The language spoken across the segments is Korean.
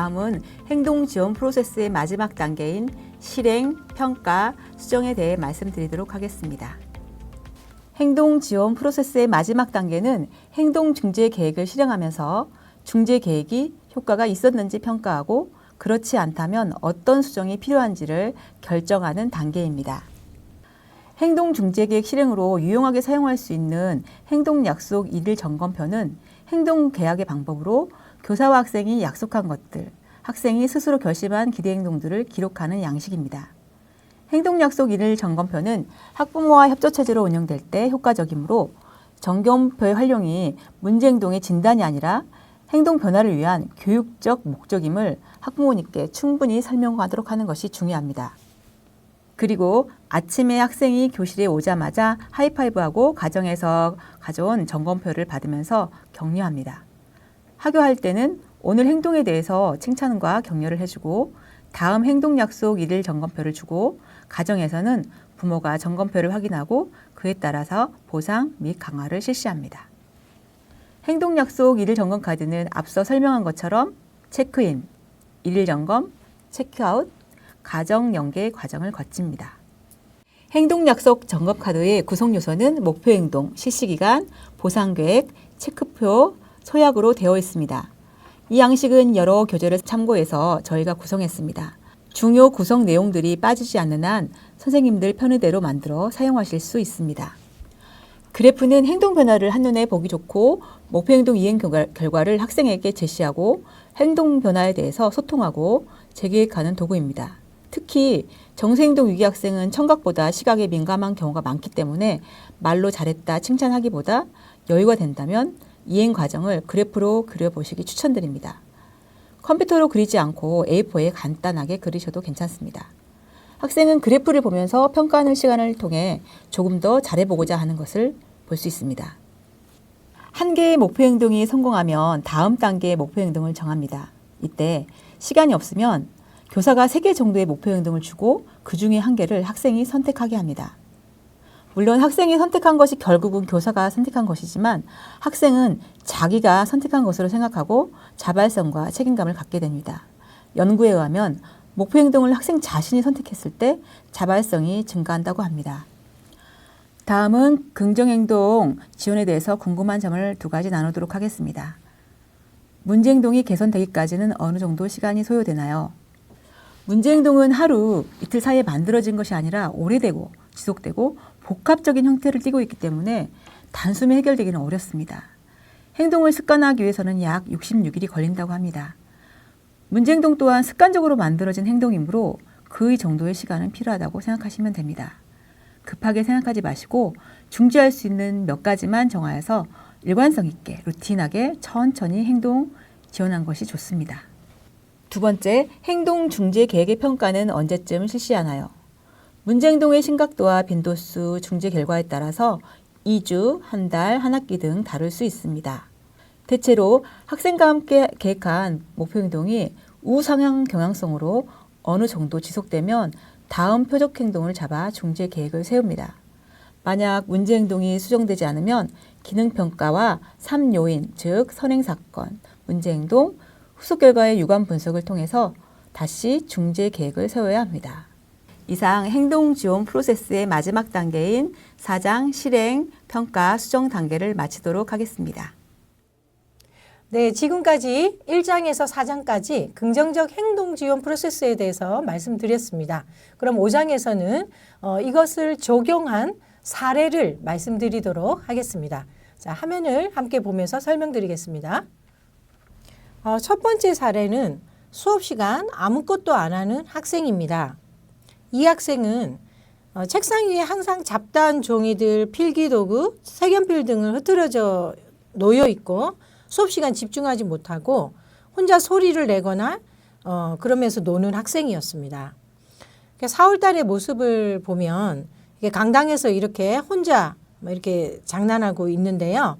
다음은 행동 지원 프로세스의 마지막 단계인 실행, 평가, 수정에 대해 말씀드리도록 하겠습니다. 행동 지원 프로세스의 마지막 단계는 행동 중재 계획을 실행하면서 중재 계획이 효과가 있었는지 평가하고 그렇지 않다면 어떤 수정이 필요한지를 결정하는 단계입니다. 행동 중재 계획 실행으로 유용하게 사용할 수 있는 행동 약속 1일 점검표는 행동 계약의 방법으로 교사와 학생이 약속한 것들, 학생이 스스로 결심한 기대 행동들을 기록하는 양식입니다. 행동 약속 1일 점검표는 학부모와 협조체제로 운영될 때 효과적이므로 점검표의 활용이 문제 행동의 진단이 아니라 행동 변화를 위한 교육적 목적임을 학부모님께 충분히 설명하도록 하는 것이 중요합니다. 그리고 아침에 학생이 교실에 오자마자 하이파이브하고 가정에서 가져온 점검표를 받으면서 격려합니다. 하교할 때는 오늘 행동에 대해서 칭찬과 격려를 해주고 다음 행동 약속 1일 점검표를 주고 가정에서는 부모가 점검표를 확인하고 그에 따라서 보상 및 강화를 실시합니다. 행동 약속 1일 점검 카드는 앞서 설명한 것처럼 체크인, 1일 점검, 체크아웃, 가정 연계 과정을 거칩니다. 행동 약속 점검 카드의 구성 요소는 목표 행동, 실시 기간, 보상 계획, 체크표, 소약으로 되어 있습니다. 이 양식은 여러 교재를 참고해서 저희가 구성했습니다. 중요 구성 내용들이 빠지지 않는 한 선생님들 편의대로 만들어 사용하실 수 있습니다. 그래프는 행동 변화를 한눈에 보기 좋고 목표 행동 이행 결과를 학생에게 제시하고 행동 변화에 대해서 소통하고 재계획하는 도구입니다. 특히 정서행동 위기 학생은 청각보다 시각에 민감한 경우가 많기 때문에 말로 잘했다 칭찬하기보다 여유가 된다면 이행 과정을 그래프로 그려보시기 추천드립니다. 컴퓨터로 그리지 않고 A4에 간단하게 그리셔도 괜찮습니다. 학생은 그래프를 보면서 평가하는 시간을 통해 조금 더 잘해보고자 하는 것을 볼 수 있습니다. 한 개의 목표 행동이 성공하면 다음 단계의 목표 행동을 정합니다. 이때 시간이 없으면 교사가 3개 정도의 목표 행동을 주고 그 중에 한 개를 학생이 선택하게 합니다. 물론 학생이 선택한 것이 결국은 교사가 선택한 것이지만 학생은 자기가 선택한 것으로 생각하고 자발성과 책임감을 갖게 됩니다. 연구에 의하면 목표 행동을 학생 자신이 선택했을 때 자발성이 증가한다고 합니다. 다음은 긍정행동 지원에 대해서 궁금한 점을 2가지 나누도록 하겠습니다. 문제행동이 개선되기까지는 어느 정도 시간이 소요되나요? 문제행동은 하루, 이틀 사이에 만들어진 것이 아니라 오래되고 지속되고 복합적인 형태를 띠고 있기 때문에 단숨에 해결되기는 어렵습니다. 행동을 습관화하기 위해서는 약 66일이 걸린다고 합니다. 문제행동 또한 습관적으로 만들어진 행동이므로 그 정도의 시간은 필요하다고 생각하시면 됩니다. 급하게 생각하지 마시고 중지할 수 있는 몇 가지만 정하여서 일관성 있게 루틴하게 천천히 행동 지원한 것이 좋습니다. 2번째, 행동 중재 계획의 평가는 언제쯤 실시하나요? 문제행동의 심각도와 빈도수, 중재 결과에 따라서 2주, 한 달, 한 학기 등 다를 수 있습니다. 대체로 학생과 함께 계획한 목표 행동이 우상향 경향성으로 어느 정도 지속되면 다음 표적 행동을 잡아 중재 계획을 세웁니다. 만약 문제 행동이 수정되지 않으면 기능평가와 3요인, 즉 선행사건, 문제 행동, 후속 결과의 유관 분석을 통해서 다시 중재 계획을 세워야 합니다. 이상 행동 지원 프로세스의 마지막 단계인 4장 실행, 평가, 수정 단계를 마치도록 하겠습니다. 네, 지금까지 1장에서 4장까지 긍정적 행동 지원 프로세스에 대해서 말씀드렸습니다. 그럼 5장에서는 이것을 적용한 사례를 말씀드리도록 하겠습니다. 자, 화면을 함께 보면서 설명드리겠습니다. 첫 번째 사례는 수업 시간 아무것도 안 하는 학생입니다. 이 학생은 책상 위에 항상 잡다한 종이들, 필기도구, 색연필 등을 흐트러져 놓여 있고 수업 시간 집중하지 못하고 혼자 소리를 내거나 그러면서 노는 학생이었습니다. 4월 달의 모습을 보면 강당에서 이렇게 혼자 이렇게 장난하고 있는데요.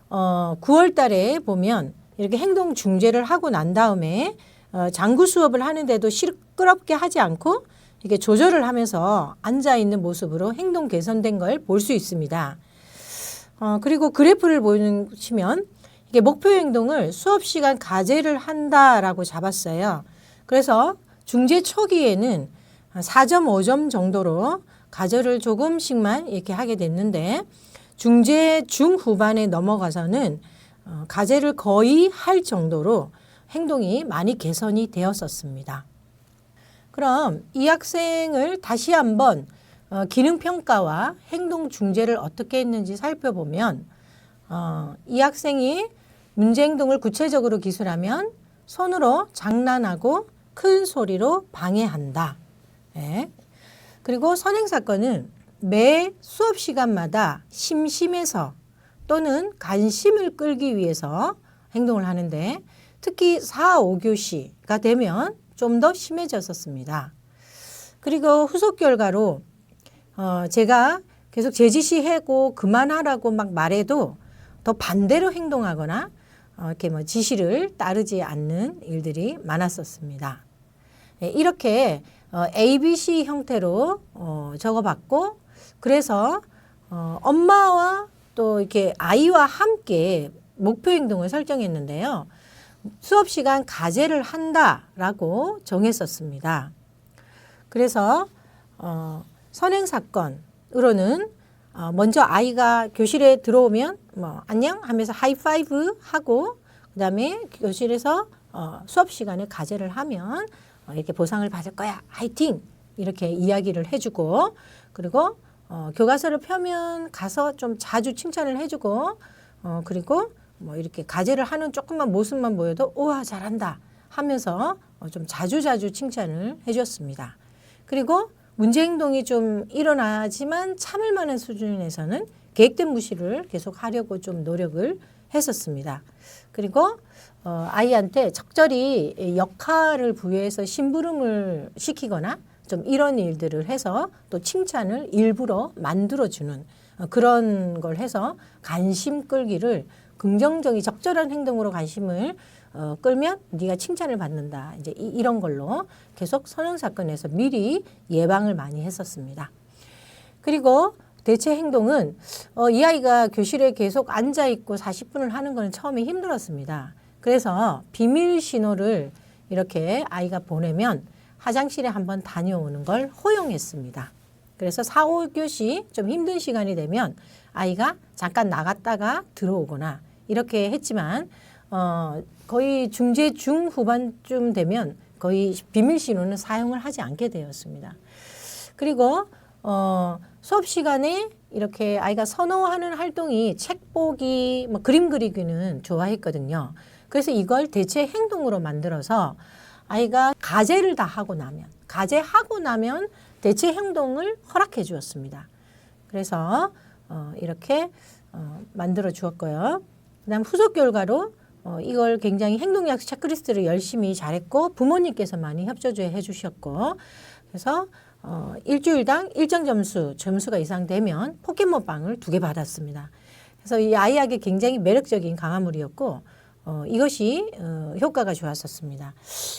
9월 달에 보면 이렇게 행동 중재를 하고 난 다음에 장구 수업을 하는데도 시끄럽게 하지 않고 이렇게 조절을 하면서 앉아 있는 모습으로 행동 개선된 걸 볼 수 있습니다. 그리고 그래프를 보시면 이게 목표 행동을 수업 시간 과제를 한다라고 잡았어요. 그래서 중재 초기에는 한 4.5점 정도로 과제를 조금씩만 이렇게 하게 됐는데 중재 중후반에 넘어가서는 과제를 거의 할 정도로 행동이 많이 개선이 되었었습니다. 그럼 이 학생을 다시 한번 기능평가와 행동 중재를 어떻게 했는지 살펴보면 이 학생이 문제 행동을 구체적으로 기술하면 손으로 장난하고 큰 소리로 방해한다. 네. 그리고 선행사건은 매 수업 시간마다 심심해서 또는 관심을 끌기 위해서 행동을 하는데 특히 4, 5교시가 되면 좀 더 심해졌었습니다. 그리고 후속 결과로 제가 계속 제지시하고 그만하라고 막 말해도 더 반대로 행동하거나 이렇게 뭐 지시를 따르지 않는 일들이 많았었습니다. 이렇게 ABC 형태로 적어봤고 그래서 엄마와 또 이렇게 아이와 함께 목표 행동을 설정했는데요. 수업 시간 과제를 한다라고 정했었습니다. 그래서 선행사건으로는 먼저 아이가 교실에 들어오면 뭐 안녕 하면서 하이파이브 하고 그다음에 교실에서 수업 시간에 과제를 하면 이렇게 보상을 받을 거야. 화이팅! 이렇게 이야기를 해주고 그리고 교과서를 펴면 가서 좀 자주 칭찬을 해주고 그리고 뭐 이렇게 과제를 하는 조금만 모습만 보여도 우와 잘한다 하면서 좀 자주자주 칭찬을 해줬습니다. 그리고 문제 행동이 좀 일어나지만 참을 만한 수준에서는 계획된 무시를 계속 하려고 좀 노력을 했었습니다. 그리고 아이한테 적절히 역할을 부여해서 심부름을 시키거나 좀 이런 일들을 해서 또 칭찬을 일부러 만들어주는 그런 걸 해서 관심 끌기를 긍정적인 적절한 행동으로 관심을 끌면 네가 칭찬을 받는다. 이제 이런 걸로 계속 선행사건에서 미리 예방을 많이 했었습니다. 그리고 대체 행동은 이 아이가 교실에 계속 앉아있고 40분을 하는 건 처음에 힘들었습니다. 그래서 비밀 신호를 이렇게 아이가 보내면 화장실에 한번 다녀오는 걸 허용했습니다. 그래서 4, 5교시 좀 힘든 시간이 되면 아이가 잠깐 나갔다가 들어오거나 이렇게 했지만 거의 중재 중후반쯤 되면 거의 비밀 신호는 사용을 하지 않게 되었습니다. 그리고 수업 시간에 이렇게 아이가 선호하는 활동이 책 보기, 뭐 그림 그리기는 좋아했거든요. 그래서 이걸 대체 행동으로 만들어서 아이가 과제를 다 하고 나면, 과제하고 나면 대체 행동을 허락해 주었습니다. 그래서 이렇게 만들어 주었고요. 그다음 후속 결과로 이걸 굉장히 행동약 체크리스트를 열심히 잘했고 부모님께서 많이 협조해 주셨고 그래서 일주일당 일정 점수가 이상 되면 포켓몬빵을 2개 받았습니다. 그래서 이 아이에게 굉장히 매력적인 강화물이었고 이것이 효과가 좋았었습니다.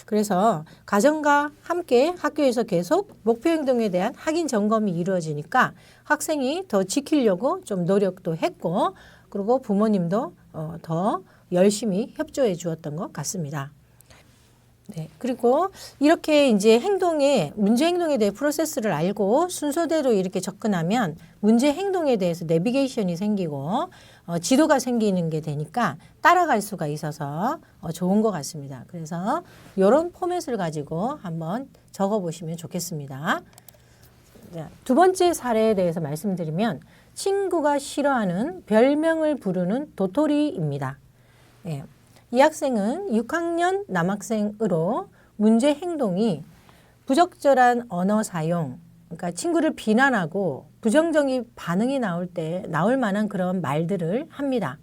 그래서 가정과 함께 학교에서 계속 목표 행동에 대한 확인 점검이 이루어지니까 학생이 더 지키려고 좀 노력도 했고 그리고 부모님도 더 열심히 협조해 주었던 것 같습니다. 네, 그리고 이렇게 이제 문제 행동에 대해 프로세스를 알고 순서대로 이렇게 접근하면 문제 행동에 대해서 내비게이션이 생기고 지도가 생기는 게 되니까 따라갈 수가 있어서 좋은 것 같습니다. 그래서 이런 포맷을 가지고 한번 적어 보시면 좋겠습니다. 두 번째 사례에 대해서 말씀드리면 친구가 싫어하는 별명을 부르는 도토리입니다. 네. 이 학생은 6학년 남학생으로 문제 행동이 부적절한 언어 사용, 그러니까 친구를 비난하고 부정적인 반응이 나올 만한 그런 말들을 합니다.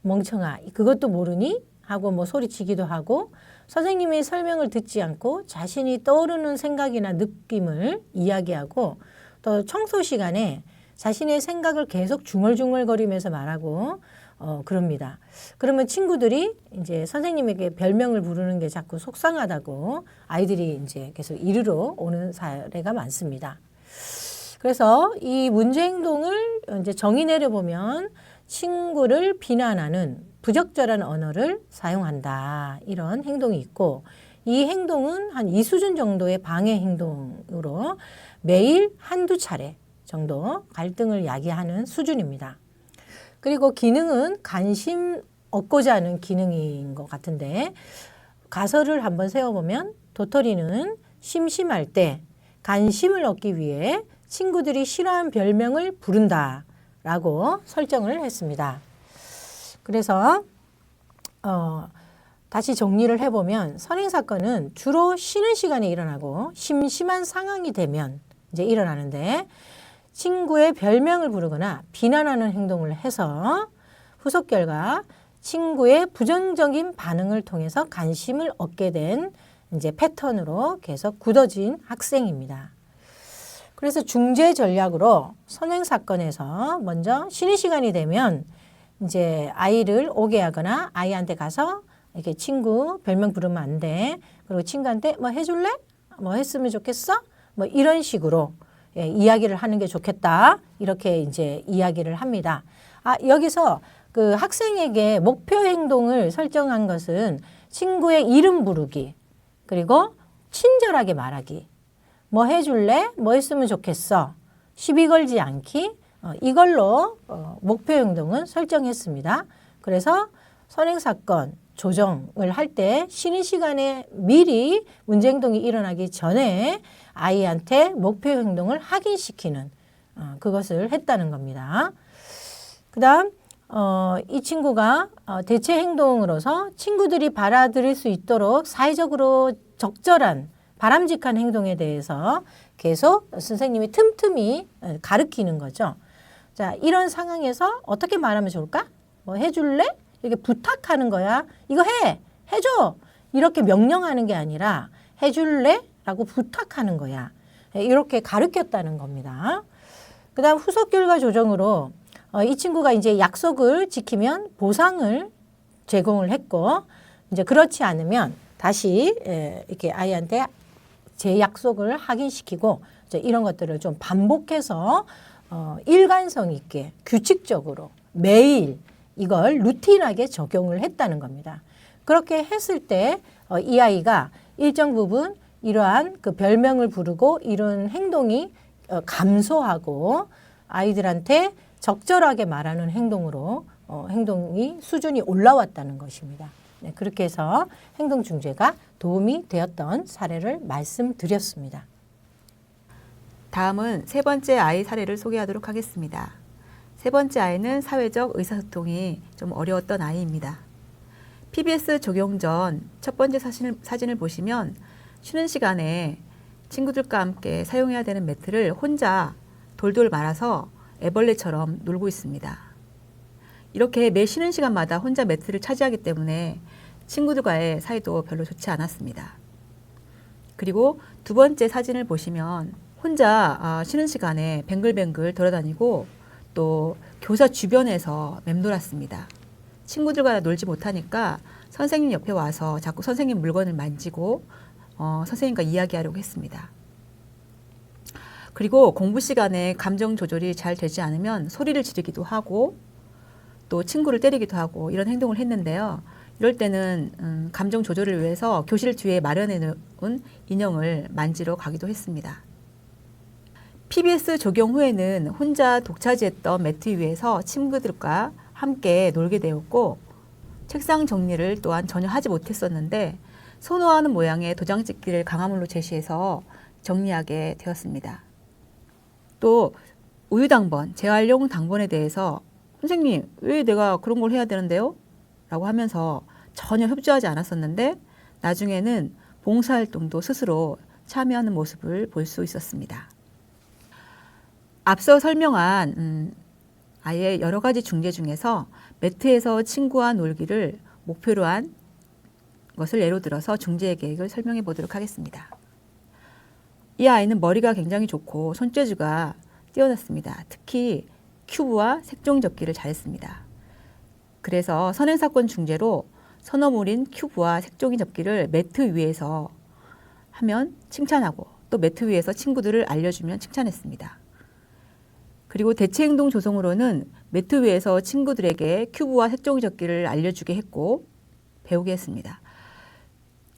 멍청아, 그것도 모르니? 하고 뭐 소리치기도 하고 선생님의 설명을 듣지 않고 자신이 떠오르는 생각이나 느낌을 이야기하고 또 청소 시간에 자신의 생각을 계속 중얼중얼거리면서 말하고 그럽니다. 그러면 친구들이 이제 선생님에게 별명을 부르는 게 자꾸 속상하다고 아이들이 이제 계속 이르러 오는 사례가 많습니다. 그래서 이 문제 행동을 이제 정의 내려보면 친구를 비난하는 부적절한 언어를 사용한다. 이런 행동이 있고 이 행동은 한 2수준 정도의 방해 행동으로 매일 한두 차례 정도 갈등을 야기하는 수준입니다. 그리고 기능은 관심 얻고자 하는 기능인 것 같은데 가설을 한번 세워보면 도토리는 심심할 때 관심을 얻기 위해 친구들이 싫어하는 별명을 부른다라고 설정을 했습니다. 그래서 다시 정리를 해보면 선행사건은 주로 쉬는 시간에 일어나고 심심한 상황이 되면 이제 일어나는데 친구의 별명을 부르거나 비난하는 행동을 해서 후속 결과 친구의 부정적인 반응을 통해서 관심을 얻게 된 이제 패턴으로 계속 굳어진 학생입니다. 그래서 중재 전략으로 선행사건에서 먼저 쉬는 시간이 되면 이제 아이를 오게 하거나 아이한테 가서 이렇게 친구 별명 부르면 안 돼. 그리고 친구한테 뭐 해줄래? 뭐 했으면 좋겠어? 뭐 이런 식으로 이야기를 하는 게 좋겠다. 이렇게 이제 이야기를 합니다. 여기서 그 학생에게 목표 행동을 설정한 것은 친구의 이름 부르기, 그리고 친절하게 말하기, 뭐 해줄래? 뭐 했으면 좋겠어? 시비 걸지 않기, 이걸로 목표 행동은 설정했습니다. 그래서 선행사건 조정을 할 때 쉬는 시간에 미리 문제 행동이 일어나기 전에 아이한테 목표 행동을 확인시키는 그것을 했다는 겁니다. 그 다음 이 친구가 대체 행동으로서 친구들이 받아들일 수 있도록 사회적으로 적절한 바람직한 행동에 대해서 계속 선생님이 틈틈이 가르치는 거죠. 자, 이런 상황에서 어떻게 말하면 좋을까? 뭐 해줄래? 이렇게 부탁하는 거야. 이거 해줘. 이렇게 명령하는 게 아니라 해줄래? 라고 부탁하는 거야. 이렇게 가르쳤다는 겁니다. 그 다음 후속 결과 조정으로 이 친구가 이제 약속을 지키면 보상을 제공을 했고, 이제 그렇지 않으면 다시 이렇게 아이한테 제 약속을 확인시키고 이런 것들을 좀 반복해서 일관성 있게 규칙적으로 매일 이걸 루틴하게 적용을 했다는 겁니다. 그렇게 했을 때 이 아이가 일정 부분 이러한 그 별명을 부르고 이런 행동이 감소하고 아이들한테 적절하게 말하는 행동으로 행동이 수준이 올라왔다는 것입니다. 네, 그렇게 해서 행동중재가 도움이 되었던 사례를 말씀드렸습니다. 다음은 세 번째 아이 사례를 소개하도록 하겠습니다. 세 번째 아이는 사회적 의사소통이 좀 어려웠던 아이입니다. PBS 적용 전 첫 번째 사진을 보시면 쉬는 시간에 친구들과 함께 사용해야 되는 매트를 혼자 돌돌 말아서 애벌레처럼 놀고 있습니다. 이렇게 매 쉬는 시간마다 혼자 매트를 차지하기 때문에 친구들과의 사이도 별로 좋지 않았습니다. 그리고 두 번째 사진을 보시면 혼자 쉬는 시간에 뱅글뱅글 돌아다니고 또 교사 주변에서 맴돌았습니다. 친구들과 놀지 못하니까 선생님 옆에 와서 자꾸 선생님 물건을 만지고 선생님과 이야기하려고 했습니다. 그리고 공부 시간에 감정 조절이 잘 되지 않으면 소리를 지르기도 하고 또 친구를 때리기도 하고 이런 행동을 했는데요. 이럴 때는 감정 조절을 위해서 교실 뒤에 마련해 놓은 인형을 만지러 가기도 했습니다. PBS 적용 후에는 혼자 독차지했던 매트 위에서 친구들과 함께 놀게 되었고 책상 정리를 또한 전혀 하지 못했었는데 선호하는 모양의 도장 찍기를 강화물로 제시해서 정리하게 되었습니다. 또 우유당번, 재활용 당번에 대해서 선생님 왜 내가 그런 걸 해야 되는데요? 라고 하면서 전혀 협조하지 않았었는데 나중에는 봉사활동도 스스로 참여하는 모습을 볼 수 있었습니다. 앞서 설명한 아이의 여러 가지 중재 중에서 매트에서 친구와 놀기를 목표로 한 것을 예로 들어서 중재 계획을 설명해 보도록 하겠습니다. 이 아이는 머리가 굉장히 좋고 손재주가 뛰어났습니다. 특히 큐브와 색종 접기를 잘했습니다. 그래서 선행사건 중재로 선어물인 큐브와 색종이 접기를 매트 위에서 하면 칭찬하고 또 매트 위에서 친구들을 알려주면 칭찬했습니다. 그리고 대체 행동 조성으로는 매트 위에서 친구들에게 큐브와 색종이 접기를 알려주게 했고 배우게 했습니다.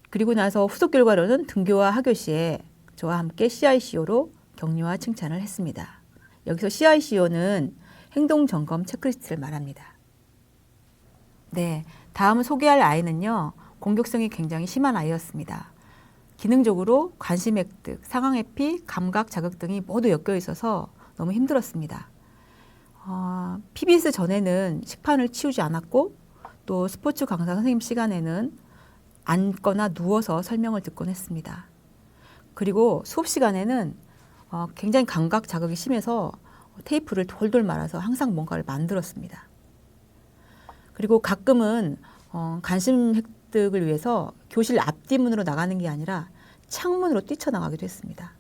그리고 나서 후속 결과로는 등교와 하교 시에 저와 함께 CICO로 격려와 칭찬을 했습니다. 여기서 CICO는 행동 점검 체크리스트를 말합니다. 네, 다음 소개할 아이는요, 공격성이 굉장히 심한 아이였습니다. 기능적으로 관심 획득, 상황 회피, 감각 자극 등이 모두 엮여 있어서 너무 힘들었습니다. PBS 전에는 식판을 치우지 않았고 또 스포츠 강사 선생님 시간에는 앉거나 누워서 설명을 듣곤 했습니다. 그리고 수업 시간에는 굉장히 감각 자극이 심해서 테이프를 돌돌 말아서 항상 뭔가를 만들었습니다. 그리고 가끔은 관심 획득을 위해서 교실 앞뒤문으로 나가는 게 아니라 창문으로 뛰쳐나가기도 했습니다.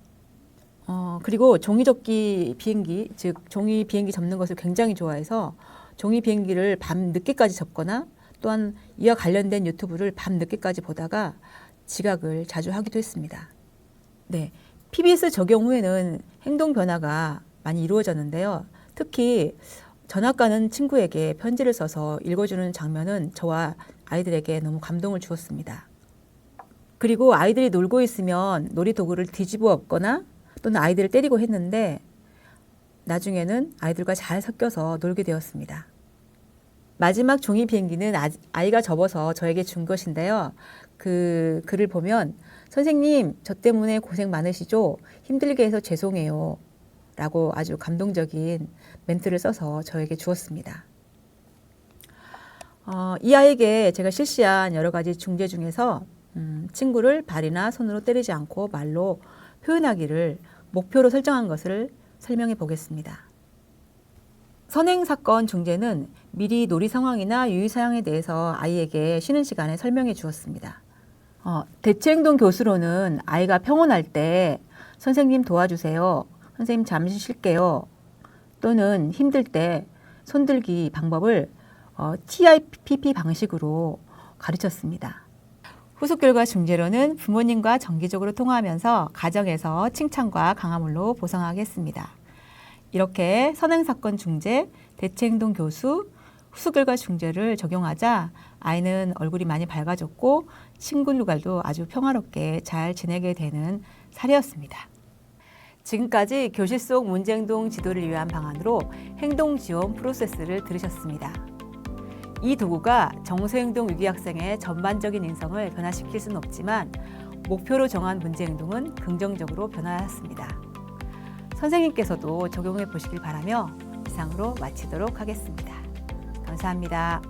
그리고 종이접기 비행기, 즉 종이 비행기 접는 것을 굉장히 좋아해서 종이 비행기를 밤 늦게까지 접거나 또한 이와 관련된 유튜브를 밤 늦게까지 보다가 지각을 자주 하기도 했습니다. 네, PBS 적용 후에는 행동 변화가 많이 이루어졌는데요. 특히 전학 가는 친구에게 편지를 써서 읽어주는 장면은 저와 아이들에게 너무 감동을 주었습니다. 그리고 아이들이 놀고 있으면 놀이도구를 뒤집어 엎거나 또는 아이들을 때리고 했는데 나중에는 아이들과 잘 섞여서 놀게 되었습니다. 마지막 종이 비행기는 아이가 접어서 저에게 준 것인데요. 그 글을 보면 선생님, 저 때문에 고생 많으시죠? 힘들게 해서 죄송해요. 라고 아주 감동적인 멘트를 써서 저에게 주었습니다. 이 아이에게 제가 실시한 여러 가지 중재 중에서 친구를 발이나 손으로 때리지 않고 말로 표현하기를 목표로 설정한 것을 설명해 보겠습니다. 선행사건 중재는 미리 놀이 상황이나 유의 사항에 대해서 아이에게 쉬는 시간에 설명해 주었습니다. 대체행동 교수로는 아이가 평온할 때 선생님 도와주세요. 선생님 잠시 쉴게요. 또는 힘들 때 손들기 방법을 TIPP 방식으로 가르쳤습니다. 후속 결과 중재로는 부모님과 정기적으로 통화하면서 가정에서 칭찬과 강화물로 보상하겠습니다. 이렇게 선행사건 중재, 대체행동 교수, 후속 결과 중재를 적용하자 아이는 얼굴이 많이 밝아졌고 친구들과도 아주 평화롭게 잘 지내게 되는 사례였습니다. 지금까지 교실 속 문제행동 지도를 위한 방안으로 행동 지원 프로세스를 들으셨습니다. 이 도구가 정서행동 위기 학생의 전반적인 인성을 변화시킬 수는 없지만 목표로 정한 문제행동은 긍정적으로 변화하였습니다. 선생님께서도 적용해 보시길 바라며 이상으로 마치도록 하겠습니다. 감사합니다.